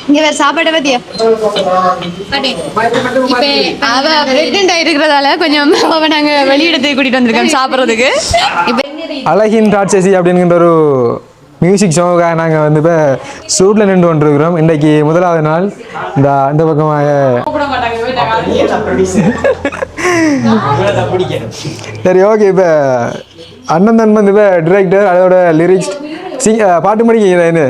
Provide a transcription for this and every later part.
இங்க வேற சாப்பாடை பத்தியா இருக்கிறதால கொஞ்சம் நாங்க வெளியிடத்துக்கு கூட்டிட்டு வந்திருக்கோம் சாப்பிட்றதுக்கு. அழகின் ராட்சசி அப்படிங்கிற ஒரு மியூசிக் ஷோவுக்காக நாங்கள் வந்து இப்போ ஷூட்டில் நின்று கொண்டிருக்கிறோம். இன்றைக்கு முதலாவது நாள். இந்த பக்கமாக சரி ஓகே. இப்போ அண்ணன் தன் வந்து இப்போ டிரெக்டர் அதோட லிரிக்ஸ் பாட்டு படிக்கிறேன்னு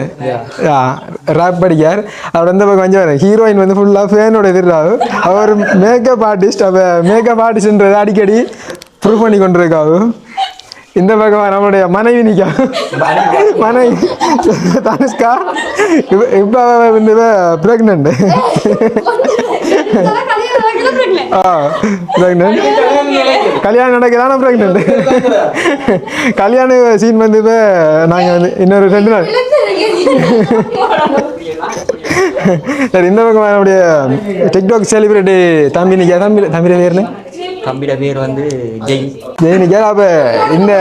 ரேப் படிக்கார். அவர் வந்து இப்போ கொஞ்சம் ஹீரோயின் வந்து ஃபுல்லாக ஃபேனோட எதிர்றாரு. Hour makeup artist. அப்போ மேக்கப் ஆர்டிஸ்ட்ன்றது அடிக்கடி ப்ரூவ் பண்ணி கொண்டிருக்காரு. இந்த பக்கம் நம்மளுடைய மனைவி நிற்கா மனைவி தனுஷ்கா. இப்போ வந்து ப்ரெக்னென்ட். கல்யாணம் நடக்குதானா ப்ரெக்னென்ட். கல்யாண சீன் வந்து இப்போ நாங்கள் வந்து இன்னொரு 2 நாள். சரி இந்த பக்கம் நம்முடைய டிக்டாக் செலிபிரிட்டி தம்பி நிற்கா. தம்பியோட பேர்னு தம்பியோட பேர் வந்து ஜெயினிக்கா. அப்போ இந்த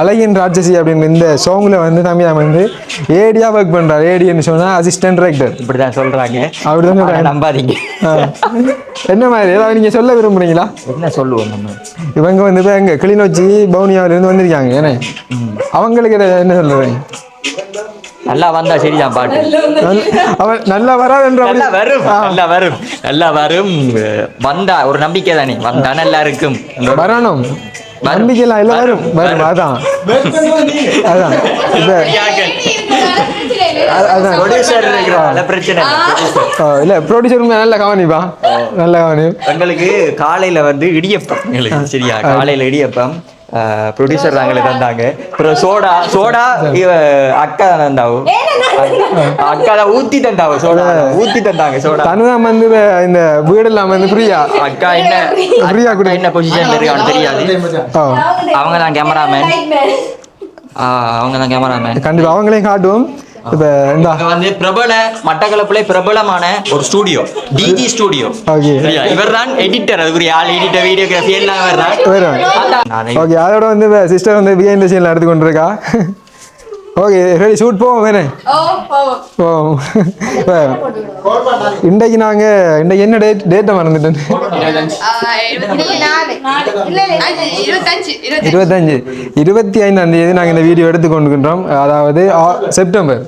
அழகின் ராட்சசி அப்படின்னு இந்த சாங்கில் வந்து தம்பி வந்து ஏடியா ஒர்க் பண்ணுறாரு. ஏடின்னு சொன்னால் அசிஸ்டன்ட் டைரக்டர். இப்படி தான் சொல்கிறாங்க. அப்படி தான் சொல்கிறாங்க. நம்பாதீங்க. என்ன மாதிரி ஏதாவது நீங்கள் சொல்ல விரும்புகிறீங்களா? என்ன சொல்லுவோம் நம்ம இவங்க வந்து இப்போ எங்கள் கிளிநொச்சி பவுனியாவிலேருந்து வந்திருக்காங்க. ஏன்னா அவங்களுக்கு என்ன சொல்லுவேன்? நல்லா வந்தா சரிதான் பாட்டு. அவன் நல்லா வராதுன்ற நல்லா வரும் வந்தா ஒரு நம்பிக்கை தானே. வந்தா நல்லா இருக்கும். வரணும் நம்பிக்கைலாம் இல்லை. வரும் வரும். அதான் அதான் இல்ல ப்ரொடியூசர் நல்ல கவனிப்பா. நல்ல கவனி. எங்களுக்கு காலையில வந்து இடியப்பம். சரியா காலையில இடியப்பம் ப்ரொடியூசர் நாங்களுக்கு தந்தாங்க. அப்புறம் சோடா அக்கா தான் தந்தாவும். அக்கா தான் ஊத்தி தந்தாவும். ஊத்தி தந்தாங்க சோடா. தனுதான் வந்து இந்த வீடெல்லாம் வந்து ஃப்ரீயா. அக்கா ஃப்ரீயா கூட என்ன பொசிஷன்ல இருக்கான்னு தெரியாது. அவங்க தான் கேமராமேன். கண்டிப்பா அவங்களையும் காட்டுவோம். இப்போ இந்த வந்து மட்டக்களப்பிலே பிரபலமான ஒரு ஸ்டூடியோ டிஜி ஸ்டூடியோ. இவர் தான் எடிட்டர். அதுக்குரிய ஆள் எடிட்டர் வீடியோகிராஃபி எல்லாம் வரும். ஓகே அதோட வந்து சிஸ்டர் வந்து பிஹைண்ட் தி சீன்ல எடுத்து கொண்டிருக்கா. ஓகே ரெடி ஷூட் போவோம் வேணே. இன்றைக்கு இன்றைக்கு என்ன டேட்டை மறந்துட்டேன். 25ஆம் தேதி நாங்கள் இந்த வீடியோ எடுத்து கொண்டுக்கின்றோம். அதாவது செப்டம்பர்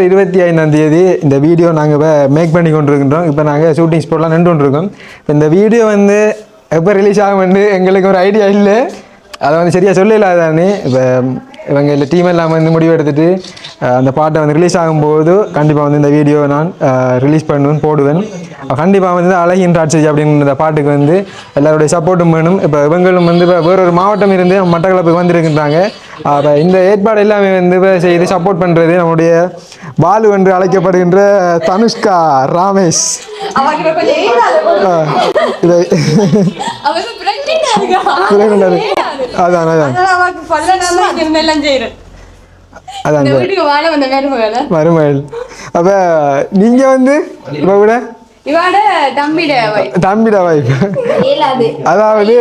25ஆம் தேதி இந்த வீடியோ நாங்கள் இப்போ மேக் பண்ணி கொண்டிருக்கின்றோம். இப்போ நாங்கள் ஷூட்டிங் ஸ்பாட்லாம் நின்று கொண்டிருக்கோம். இந்த வீடியோ வந்து எப்போ ரிலீஸ் ஆகும் வந்து எங்களுக்கு ஒரு ஐடியா இல்லை. அதை வந்து சரியாக சொல்லலாதானே. இப்போ இவங்க இல்லை டீம் எல்லாம் வந்து முடிவு எடுத்துகிட்டு அந்த பாட்டை வந்து ரிலீஸ் ஆகும்போது கண்டிப்பாக வந்து இந்த வீடியோ நான் ரிலீஸ் பண்ணுவேன் போடுவேன். கண்டிப்பாக வந்து அழகின் ராட்சசி அப்படின்ற பாட்டுக்கு வந்து எல்லாருடைய சப்போர்ட்டும் வேணும். இப்போ இவங்களும் வந்து இப்போ வேறொரு மாவட்டம் இருந்து மட்டக்களப்புக்கு வந்துருக்கின்றாங்க. அப்போ இந்த ஏற்பாடு எல்லாமே வந்து செய்து சப்போர்ட் பண்ணுறது நம்முடைய பாலு என்று அழைக்கப்படுகின்ற தனுஷ்கா ராமேஷ். அதான் மருமகள். அப்ப நீங்க வந்து இப்ப கூட தம்பிட வைஃப். அதாவது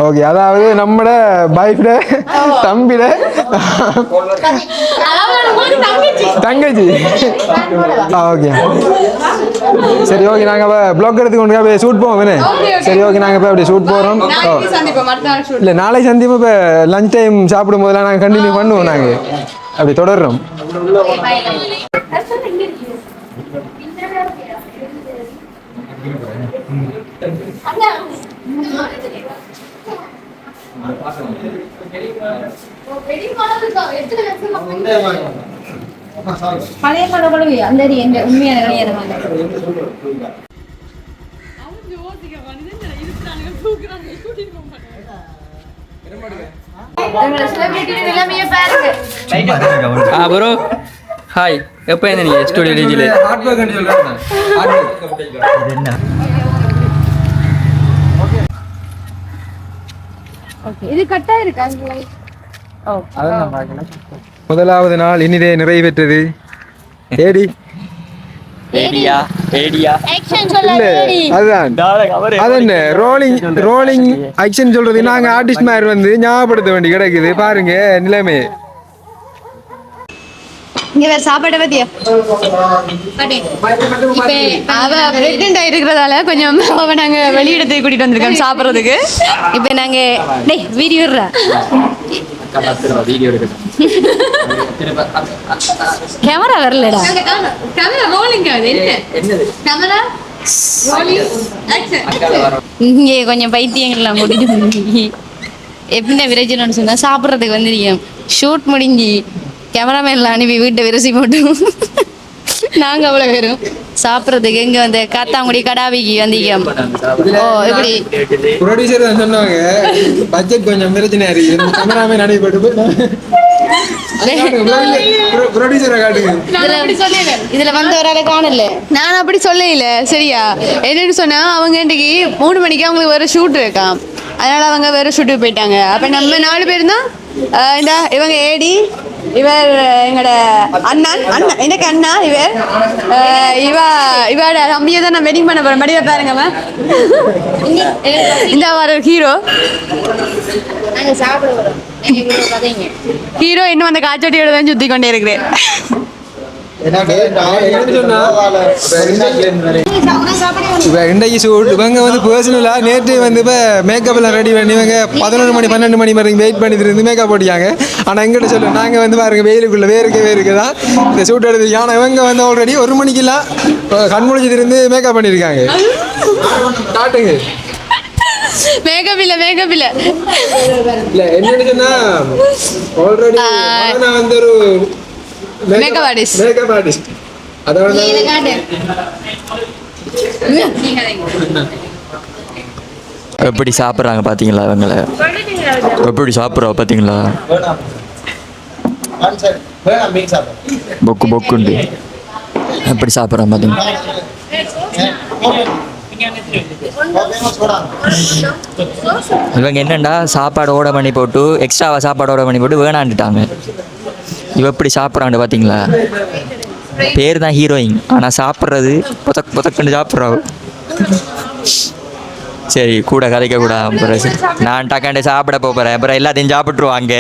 ஓகே அதாவது நம்மட வைஃப்ட தம்பிட தங்கச்சி. ஓகே சரி ஓகே நாங்கள் இப்போ ப்ளாக் எடுத்துக்கொண்டு அப்படியே ஷூட் போவோம் வேணே. சரி ஓகே நாங்கள் இப்போ அப்படியே ஷூட் போகிறோம். இல்லை நாளை சந்திப்போம். இப்போ லஞ்ச் டைம் சாப்பிடும் போதெல்லாம் நாங்கள் கண்டினியூ பண்ணுவோம். நாங்கள் அப்படி தொடர்றோம். பழைய கடவுளே அந்த உண்மையான ப்ரோ ஹாய். எப்போ என்ன நீங்கள் ஸ்டூடியோ டிஜியில் இது கட்டா இருக்கா? முதலாவது நாள் இனிதே நிறைவேற்றது. ஏடி ஏடியா ஏடியா இல்ல அதுதான் அதென்ன ரோலிங் ஆக்ஷன் சொல்றது நாங்க ஆர்டிஸ்ட் மாதிரி வந்து ஞாபகப்படுத்த வேண்டி கிடக்குது பாருங்க நிலைமை. இங்க வேற சாப்பாடை பத்தியா அவ பிரெக்னென்ட் இருக்கிறதால கொஞ்சம் அவ நாங்க வெளியிடத்துக்கு கூட்டிட்டு வந்திருக்கோம் சாப்பிடுறதுக்கு. இப்ப நாங்க வீடியோ கேமரா வரலடா கேமரா ரோலிங் கேமரா இங்கே கொஞ்சம் பைத்தியங்கள்லாம் கூட்டிட்டு எப்படின்னா விரைச்சணும்னு சொன்னா சாப்பிட்றதுக்கு வந்துருக்கோம். ஷூட் முடிஞ்சு கேமராமேன்லாம் அனுப்பி வீட்டை விரசி போட்டோம். நாங்கள் அவ்வளோ பேரும் சாப்பிட்றதுக்கு இங்கே வந்து காத்தாங்குடி கடாவிக்கு வந்திருக்கோம். ஓ இப்படி ப்ரொடியூசர் தான் சொன்னாங்க பட்ஜெட் கொஞ்சம் பிரச்சனை இருக்கு கேமராமேன் அனுப்பி போட்டு ப்ரொடியூசரை காட்டுங்க. இதுல வந்து ஒரு ஆளை காணல. நான் அப்படி சொல்லல சரியா. என்னன்னு சொன்னா அவங்க இன்னைக்கு 3 மணிக்கு அவங்களுக்கு வேற ஷூட் இருக்காம். அதனால அவங்க வேற ஷூட்டுக்கு போயிட்டாங்க. அப்ப நம்ம 4 பேர் தான் இந்த இவங்க ஏடி இவர் எங்களோட அண்ணன் எனக்கு அண்ணா இவர் இவரோட தம்பியை தான் நான் வெட்டிங் பண்ண போறேன். மடிவை பாருங்க இந்த வர ஹீரோ ஹீரோ இன்னும் அந்த காய்ச்சட்டியோட தான் சுத்தி கொண்டே இருக்கிறேன். இன்றைக்கு ஷூட் இவங்க வந்து பர்சனலாக நேற்று வந்து இப்போ மேக்கப் எல்லாம் ரெடி பண்ணி இவங்க 11 மணி 12 மணி வரைக்கும் வெயிட் பண்ணிட்டு இருந்து மேக்கப் போட்டியாங்க. ஆனால் எங்கிட்ட சொல்லுவோம் நாங்கள் வந்து பாருங்க வெயிலுக்குள்ள வேருக்கு தான் இந்த ஷூட் எடுத்துருக்கோம். ஆனால் இவங்க வந்து ஆல்ரெடி 1 மணிக்கெல்லாம் கண்முழிச்சிட்டு இருந்து மேக்கப் பண்ணியிருக்காங்க. காட்டுங்க மேக்கப் இல்ல இல்லை என்னன்னு சொன்னா ஆல்ரெடி நான் வந்து ஒரு மேக்கப் ஆர்டிஸ்ட் அதோட எப்படி சாப்பிட்றாங்க பார்த்தீங்களா இவங்களை எப்படி சாப்பிட்றா பார்த்தீங்களா பொக்குண்டு எப்படி சாப்பிட்றான் பார்த்தீங்களா. இவங்க என்னண்டா சாப்பாடு ஓட பண்ணி போட்டு எக்ஸ்ட்ராவாக சாப்பாடு ஓட பண்ணி போட்டு வேணாண்டுட்டாங்க. இவ எப்படி சாப்பிட்றான்னு பார்த்தீங்களா. பேர் தான் ஹீரோயின் ஆனால் சாப்பிட்றது புதக்குன்னு சாப்பிட்றாவு. சரி கூட கதைக்க கூட நான் டக்காண்டு சாப்பிட போகிறேன் அப்புறம் எல்லாத்தையும் சாப்பிட்ருவாங்க.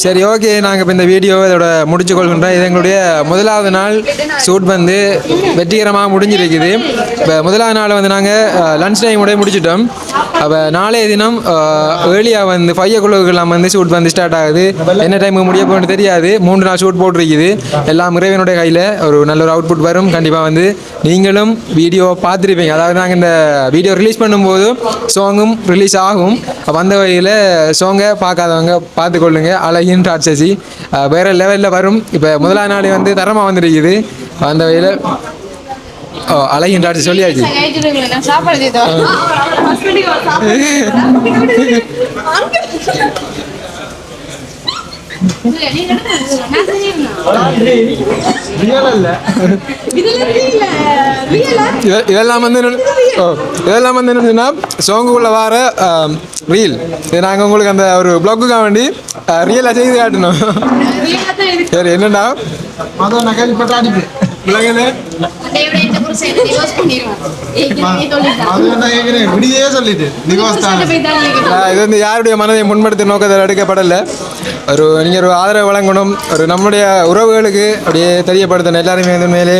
சரி ஓகே நாங்கள் இப்போ இந்த வீடியோ இதோட முடிச்சு கொள்கின்றோம். இது எங்களுடைய முதலாவது நாள் ஷூட் வந்து வெற்றிகரமாக முடிஞ்சிருக்குது. இப்போ முதலாவது நாள் வந்து நாங்கள் லன்ச் டைம் உடைய முடிச்சிட்டோம். அப்போ நாளைய தினம் ஏர்லியாக வந்து 5 o'clock வந்து ஷூட் வந்து ஸ்டார்ட் ஆகுது. என்ன டைமுக்கு முடிய போகணுன்னு தெரியாது. 3 நாள் ஷூட் போட்டிருக்குது. எல்லாம் இறைவனுடைய கையில் ஒரு நல்ல ஒரு அவுட்புட் வரும். கண்டிப்பாக வந்து நீங்களும் வீடியோ பார்த்துருப்பீங்க. அதாவது நாங்கள் இந்த வீடியோ ரிலீஸ் பண்ணும்போது சாங்கும் ரிலீஸ் ஆகும். வந்த வழியில் சாங்கை பார்க்காதவங்க பார்த்துக்கொள்ளுங்க. அழகின் ராட்சசி வேறு லெவலில் வரும். இப்போ முதலாவது நாள் வந்து தரமாக வந்துருக்குது. அந்த வழியில் அழகின் ராட்சசி சொல்லியாச்சு. இதெல்லாம் வந்து என்னன்னா சோங்குக்குள்ள வர ரீல். இது நாங்கள் உங்களுக்கு அந்த ஒரு பிளாக்குக்காக வேண்டி ரியலாக செய்து காட்டணும். சரி என்னன்னா இது வந்து யாருடைய மனதை முன்படுத்த நோக்கத்தில் எடுக்கப்படலை. நீங்கள் ஒரு ஆதரவு வழங்கணும். ஒரு நம்முடைய உறவுகளுக்கு அப்படியே தெரியப்படுத்தணும். எல்லாருமே வந்து மேலே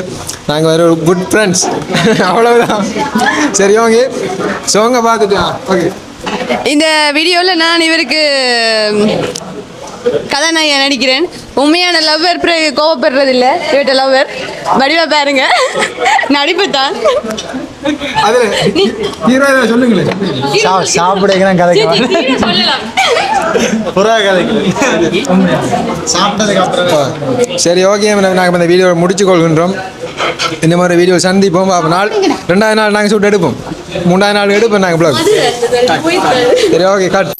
நாங்கள் ஒரு குட் ஃப்ரெண்ட்ஸ் அவ்வளவுதான். சரி ஓகே சோங்க பார்த்துட்டா ஓகே. இந்த வீடியோவில் நான் இவருக்கு கதாநாயகன் நடிக்கிறேன். உண்மையான லவ்வர் பிறகு கோவப்படுறது இல்லை. இவட்ட லவ்வர் வடிவா பாருங்க நடிப்பு தான். சரி ஓகே நாங்கள் இந்த வீடியோ முடிச்சு கொள்கின்றோம். இந்த மாதிரி வீடியோ சந்திப்போம். நாள் 2வது நாள் நாங்கள் ஷூட் எடுப்போம். 3வது நாள் எடுப்போம் நாங்கள் ப்ளாக். சரி ஓகே கட்.